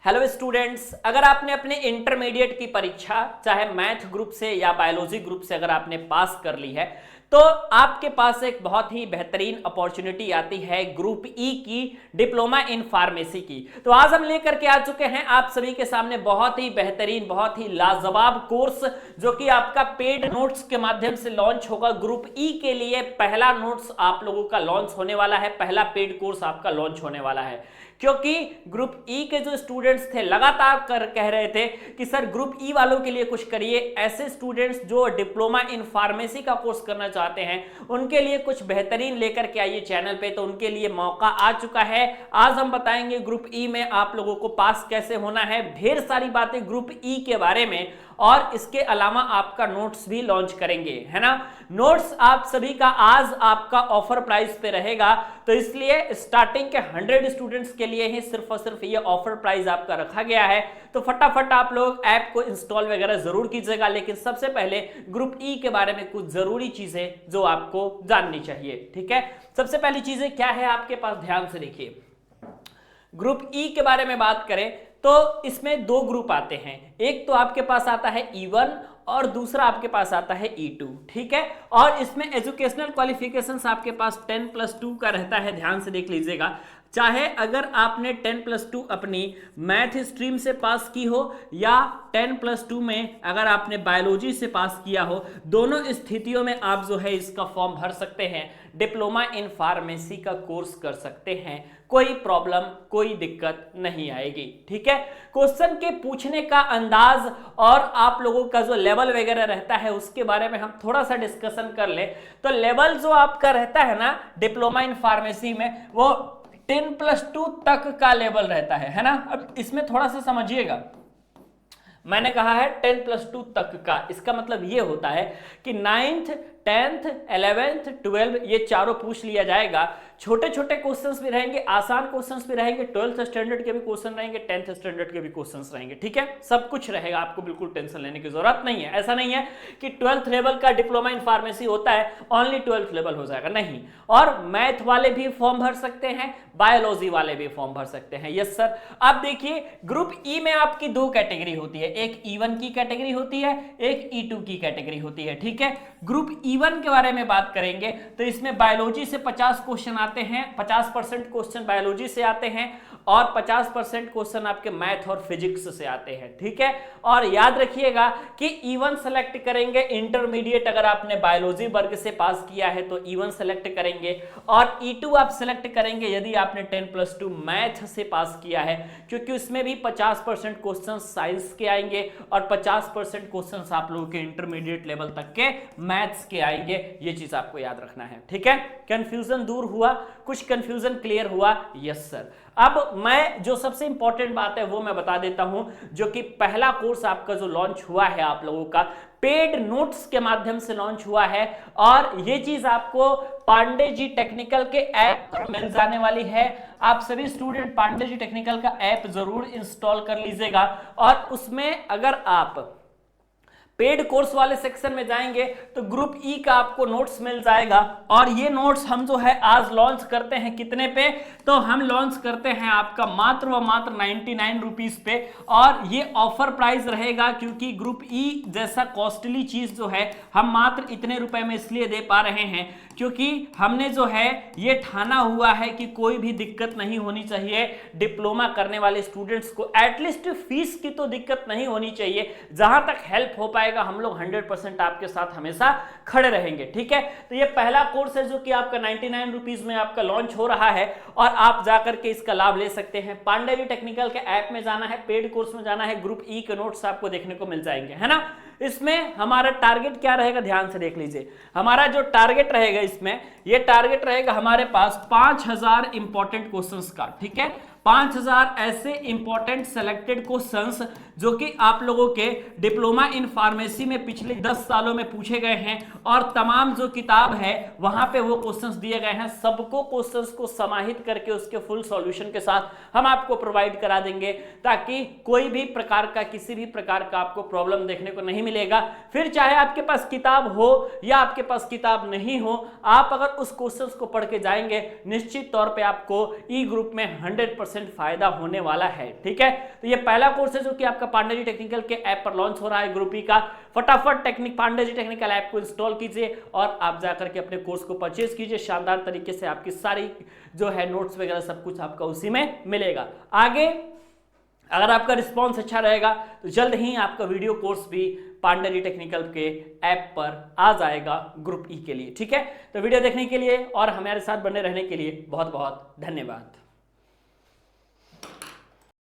Hello students, अगर आपने अपने इंटरमीडिएट की परीक्षा चाहे मैथ ग्रुप से या बायोलॉजी ग्रुप से अगर आपने पास कर ली है तो आपके पास एक बहुत ही बेहतरीन अपॉर्चुनिटी आती है ग्रुप ई की डिप्लोमा इन फार्मेसी की। तो आज हम लेकर के आ चुके हैं आप सभी के सामने बहुत ही बेहतरीन बहुत ही लाजवाब कोर्स जो कि आपका पेड नोट्स के माध्यम से लॉन्च होगा। ग्रुप ई के लिए पहला नोट्स आप लोगों का लॉन्च होने वाला है, पहला पेड कोर्स आपका लॉन्च होने वाला है, क्योंकि ग्रुप ई के जो स्टूडेंट्स थे लगातार कह रहे थे कि सर ग्रुप ई वालों के लिए कुछ करिए। ऐसे स्टूडेंट्स जो डिप्लोमा इन फार्मेसी का कोर्स करना चाहते हैं उनके लिए कुछ बेहतरीन लेकर के आइए चैनल पे। तो उनके लिए मौका आ चुका है। आज हम बताएंगे ग्रुप ई में आप लोगों को पास कैसे होना है, ढेर सारी बातें ग्रुप ई के बारे में, और इसके अलावा आपका नोट्स भी लॉन्च करेंगे, है ना। नोट्स आप सभी का आज आपका ऑफर प्राइस पे रहेगा, तो इसलिए स्टार्टिंग के 100 स्टूडेंट्स के लिए ही सिर्फ और सिर्फ ये ऑफर प्राइस आपका रखा गया है। तो फटाफट आप लोग ऐप को इंस्टॉल वगैरह जरूर कीजिएगा, लेकिन सबसे पहले ग्रुप ई के बारे में कुछ जरूरी चीजें जो आपको जाननी चाहिए, ठीक है। सबसे पहली चीजें क्या है आपके पास, ध्यान से देखिए। ग्रुप ई के बारे में बात करें तो इसमें दो ग्रुप आते हैं, एक तो आपके पास आता है E1 और दूसरा आपके पास आता है E2, ठीक है। और इसमें एजुकेशनल क्वालिफिकेशंस आपके पास 10+2 का रहता है, ध्यान से देख लीजिएगा। चाहे अगर आपने 10+2 अपनी मैथ स्ट्रीम से पास की हो या 10+2 में अगर आपने बायोलॉजी से पास किया हो, दोनों स्थितियों में आप जो है इसका फॉर्म भर सकते हैं, डिप्लोमा इन फार्मेसी का कोर्स कर सकते हैं। कोई प्रॉब्लम कोई दिक्कत नहीं आएगी, ठीक है। क्वेश्चन के पूछने का अंदाज और आप लोगों का जो लेवल वगैरह रहता है उसके बारे में हम थोड़ा सा डिस्कशन कर ले। तो लेवल जो आपका रहता है ना डिप्लोमा इन फार्मेसी में, वो 10+2 तक का लेवल रहता है ना। अब इसमें थोड़ा सा समझिएगा, मैंने कहा है 10+2 तक का, इसका मतलब ये होता है कि 9th 10th 11th 12 ये चारों पूछ लिया जाएगा। छोटे छोटे क्वेश्चंस भी रहेंगे, आसान क्वेश्चंस भी रहेंगे, 12th स्टैंडर्ड के भी क्वेश्चन रहेंगे, 10th स्टैंडर्ड के भी क्वेश्चंस रहेंगे, ठीक है। सब कुछ रहेगा, आपको बिल्कुल टेंशन लेने की जरूरत नहीं है। ऐसा नहीं है कि 12th लेवल का डिप्लोमा इन फार्मेसी होता है ओनली 12th लेवल हो जाएगा, नहीं। और मैथ वाले भी फॉर्म भर सकते हैं, बायोलॉजी वाले भी फॉर्म भर सकते हैं, यस सर। अब देखिए ग्रुप ई में आपकी दो कैटेगरी होती है, एक E1 की कैटेगरी होती है, एक E2 की कैटेगरी होती है, ठीक है। ग्रुप E1 के बारे में बात करेंगे तो इसमें बायोलॉजी से 50 क्वेश्चन आते हैं, 50% क्वेश्चन बायोलॉजी से आते हैं और 50% क्वेश्चन आपके मैथ और फिजिक्स से आते हैं, ठीक है। और याद रखिएगा कि E1 सेलेक्ट करेंगे इंटरमीडिएट, अगर आपने बायोलॉजी वर्ग से पास किया है तो E1 सेलेक्ट करेंगे, और E2 आप सेलेक्ट करेंगे यदि आपने 10+2 मैथ से पास किया है, क्योंकि उसमें भी 50% क्वेश्चन साइंस के आएंगे और 50% क्वेश्चन आप लोगों के इंटरमीडिएट लेवल तक के मैथ्स के आएंगे। ये चीज आपको याद रखना है, ठीक है। कंफ्यूजन दूर हुआ, कुछ कंफ्यूजन क्लियर हुआ, यस सर। अब मैं जो सबसे इंपॉर्टेंट बात है वो मैं बता देता हूं, जो कि पहला कोर्स आपका जो लॉन्च हुआ है आप लोगों का पेड नोट्स के माध्यम से लॉन्च हुआ है, और ये चीज आपको पांडे जी टेक्निकल के ऐप पर मिल जाने वाली है। आप सभी स्टूडेंट पांडे जी टेक्निकल का ऐप जरूर इंस्टॉल कर लीजिएगा, और उसमें अगर आप पेड कोर्स वाले सेक्शन में जाएंगे तो ग्रुप ई का आपको नोट्स मिल जाएगा। और ये नोट्स हम जो है आज लॉन्च करते हैं कितने पे, तो हम लॉन्च करते हैं आपका मात्र व मात्र 99 रुपीज पे, और ये ऑफर प्राइस रहेगा क्योंकि ग्रुप ई जैसा कॉस्टली चीज जो है हम मात्र इतने रुपए में इसलिए दे पा रहे हैं क्योंकि हमने जो है ये ठाना हुआ है कि कोई भी दिक्कत नहीं होनी चाहिए डिप्लोमा करने वाले स्टूडेंट्स को। एटलीस्ट फीस की तो दिक्कत नहीं होनी चाहिए, जहां तक हेल्प हो पाएगा हम लोग 100% आपके साथ हमेशा खड़े रहेंगे, ठीक है। तो ये पहला कोर्स है जो कि आपका 99 रुपीज में आपका लॉन्च हो रहा है, और आप जाकर के इसका लाभ ले सकते हैं। पांडे जी टेक्निकल के ऐप में जाना है, पेड कोर्स में जाना है, ग्रुप ई के नोट्स आपको देखने को मिल जाएंगे, है ना। इसमें हमारा टारगेट क्या रहेगा, ध्यान से देख लीजिए। हमारा जो टारगेट रहेगा इसमें, ये टारगेट रहेगा हमारे पास 5000 इंपॉर्टेंट क्वेश्चंस का, ठीक है। 5000 ऐसे इंपॉर्टेंट सेलेक्टेड क्वेश्चंस जो कि आप लोगों के डिप्लोमा इन फार्मेसी में पिछले 10 सालों में पूछे गए हैं, और तमाम जो किताब है वहां पे वो क्वेश्चंस दिए गए हैं। सबको क्वेश्चंस को समाहित करके उसके फुल सॉल्यूशन के साथ हम आपको प्रोवाइड करा देंगे, ताकि कोई भी प्रकार का किसी भी प्रकार का आपको प्रॉब्लम देखने को नहीं मिलेगा। फिर चाहे आपके पास किताब हो या आपके पास किताब नहीं हो, आप अगर उस क्वेश्चंस को पढ़ के जाएंगे निश्चित तौर पे आपको ई ग्रुप में 100% फायदा होने वाला है। ठीक है, तो ये पहला कोर्स है जो कि आपका पांडे जी टेक्निकल के ऐप पर लॉन्च हो रहा है ग्रुप ई का। फटाफट पांडे जी टेक्निकल ऐप को इंस्टॉल कीजिए और आप जाकर के अपने कोर्स को परचेज कीजिए। शानदार तरीके से आपकी सारी जो है नोट्स वगैरह सब कुछ आपका उसी में मिलेगा। आगे अगर आपका रिस्पांस अच्छा रहेगा तो जल्द ही आपका वीडियो कोर्स भी पांडे जी टेक्निकल के ऐप पर आ जाएगा ग्रुप ई के लिए। ठीक है, तो वीडियो देखने के लिए और हमारे साथ बने रहने के लिए बहुत बहुत धन्यवाद।